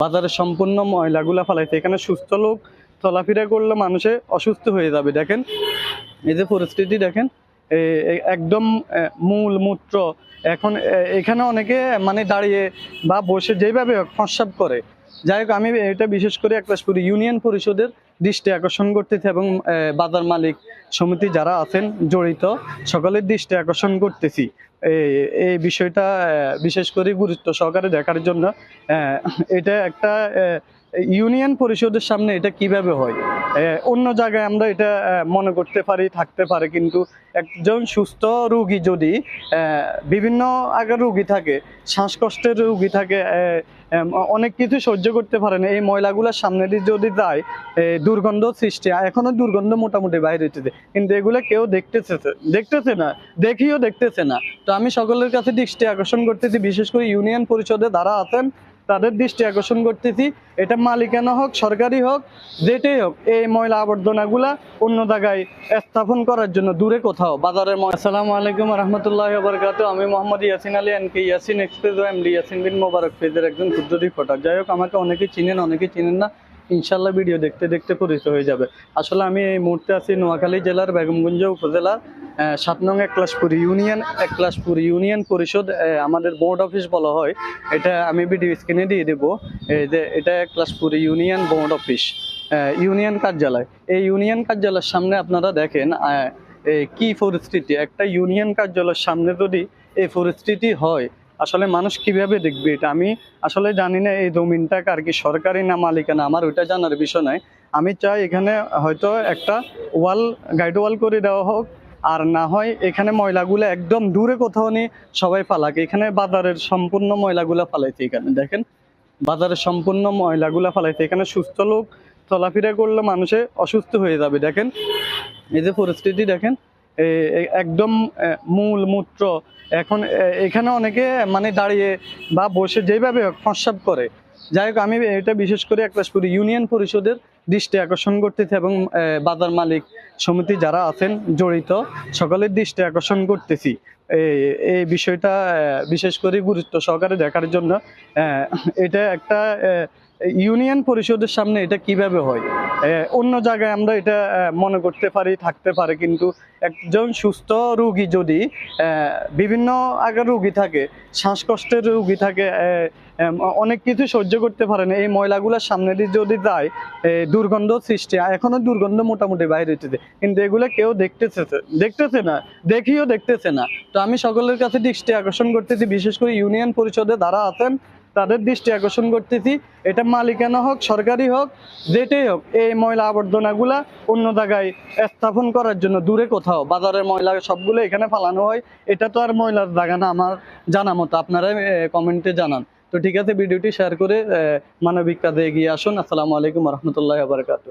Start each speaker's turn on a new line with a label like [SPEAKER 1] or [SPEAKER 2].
[SPEAKER 1] বাজারে সম্পূর্ণ ময়লাগুলা ফেলাইছে। এখানে সুস্থ লোক চলাফেরা করলে মানুষে অসুস্থ হয়ে যাবে। দেখেন এই যে পরিস্থিতি দেখেন, একদম মূল মূত্র এখন এখানে অনেকে মানে দাঁড়িয়ে বা বসে যেভাবে প্রস্রাব করে। যাই হোক, আমি এটা বিশেষ করে একলাশপুর ইউনিয়ন পরিষদের দৃষ্টি আকর্ষণ করতেছি এবং বাজার মালিক সমিতি যারা আছেন জড়িত সকলের দৃষ্টি আকর্ষণ করতেছি এই বিষয়টা বিশেষ করে গুরুত্ব সহকারে দেখার জন্য। এটা একটা ইউনিয়ন পরিষদের সামনে এটা কিভাবে হয়, অন্য জায়গায় আমরা এটা মনে করতে পারি থাকতে পারে, কিন্তু একজন সুস্থ রোগী যদি বিভিন্ন আগের রোগী থাকে, শ্বাসকষ্টের রোগী থাকে, অনেক কিছু সহ্য করতে পারে না, এই ময়লাগুলোর সামনে দিয়ে যদি যায় দুর্গন্ধ সৃষ্টি। এখনো দুর্গন্ধ মোটামুটি বাইরে হইতেছে, কিন্তু এগুলো কেউ দেখতেছে না, দেখিও দেখতেছে না। তো আমি সকলের কাছে দৃষ্টি আকর্ষণ করতেছি, বিশেষ করে ইউনিয়ন পরিষদে যারা আছেন তাদের দৃষ্টি আকর্ষণ করতেছি, এটা মালিকানা হোক সরকারি হোক যেটাই হোক, এই ময়লা আবর্জনাগুলা অন্য জায়গায় স্থাপন করার জন্য দূরে কোথাও বাজারের। আসসালামু আলাইকুম রহমতুল্লাহি ওয়া বারাকাতুহু। আমি মোহাম্মদ ইয়াসিন আলী, এনকে ইয়াসিন এক্সপ্রেস ও এমডি ইয়াসিন বিন মোবারক পেজের একজন ক্ষুদ্র রিপোর্টার। যাই হোক, আমাকে অনেকেই চিনেন, অনেকেই চিনেন না, ইনশাল্লাহ ভিডিও দেখতে দেখতে পরিচয় হয়ে যাবে। আসলে আমি এই মুহূর্তে আছি নোয়াখালী জেলার বেগমগঞ্জ উপজেলার 7 নং একলাশপুর ইউনিয়ন পরিষদ, আমাদের বোর্ড অফিস বলা হয়। এটা আমি ভিডিও স্ক্রিনে দিয়ে দেবো, যে এটা Eklashpur union board office, union কার্যালয়। এই ইউনিয়ন কার্যালয়ের সামনে আপনারা দেখেন কি পরিস্থিতি। একটা ইউনিয়ন কার্যালয়ের সামনে যদি এই পরিস্থিতি হয়, আসলে মানুষ কিভাবে দেখবে এটা। আমি আসলে জানি না এই জমিনটা কার, কি সরকারি না মালিকানা, আমার ওইটা জানার বিষয় নয়। আমি চাই এখানে হয়তো একটা গাইড ওয়াল করে দেওয়া হোক, আর না হয় এখানে ময়লাগুলো একদম দূরে কোথাও নিয়ে সবাই ফালাক। এখানে বাজারের সম্পূর্ণ ময়লাগুলো ফালাইছে। এখানে দেখেন বাজারের সম্পূর্ণ ময়লাগুলো ফালাইছে। এখানে সুস্থ লোক চলাফেরা করলে মানুষে অসুস্থ হয়ে যাবে। দেখেন এই যে পরিস্থিতি দেখেন, একদম মূল মূত্র এখন এখানে অনেকে মানে দাঁড়িয়ে বা বসে যেভাবে প্রস্রাব করে। যাই হোক, আমি এটা বিশেষ করে একলাশপুর ইউনিয়ন পরিষদের দৃষ্টি আকর্ষণ করতেছি এবং বাজার মালিক সমিতি যারা আছেন জড়িত সকলের দৃষ্টি আকর্ষণ করতেছি এই বিষয়টা বিশেষ করে গুরুত্ব সহকারে দেখার জন্য। এটা একটা ইউনিয়ন পরিষদের সামনে এটা কিভাবে হয়, অন্য জায়গায় আমরা এটা মনে করতে পারি থাকতে পারে, কিন্তু একজন সুস্থ রোগী যদি বিভিন্ন আগের রোগী থাকে, শ্বাসকষ্টের রোগী থাকে, অনেক কিছু সহ্য করতে পারে না, এই ময়লাগুলোর সামনে দিয়ে যদি যায় দুর্গন্ধ সৃষ্টি। এখনো দুর্গন্ধ মোটামুটি বাইরে হইতেছে, কিন্তু এগুলো কেউ দেখতেছে না, দেখিও দেখতেছে না। তো আমি সকলের কাছে দৃষ্টি আকর্ষণ করতেছি, বিশেষ করে ইউনিয়ন পরিষদে যারা আছেন তাদের দৃষ্টি আকর্ষণ করতেছি, এটা মালিকানা হোক সরকারি হোক যেটাই হোক, এই ময়লা আবর্জনাগুলা অন্য জায়গায় স্থাপন করার জন্য দূরে কোথাও। বাজারের ময়লা সবগুলো এখানে ফালানো হয়, এটা তো আর ময়লার জায়গা না আমার জানা মতো, আপনারা কমেন্টে জানান। তো ঠিক আছে, ভিডিওটি শেয়ার করে মানবিক কাজে এগিয়ে আসুন। আসসালামু আলাইকুম রহমতুল্লাহি ওয়া বারাকাতুহু।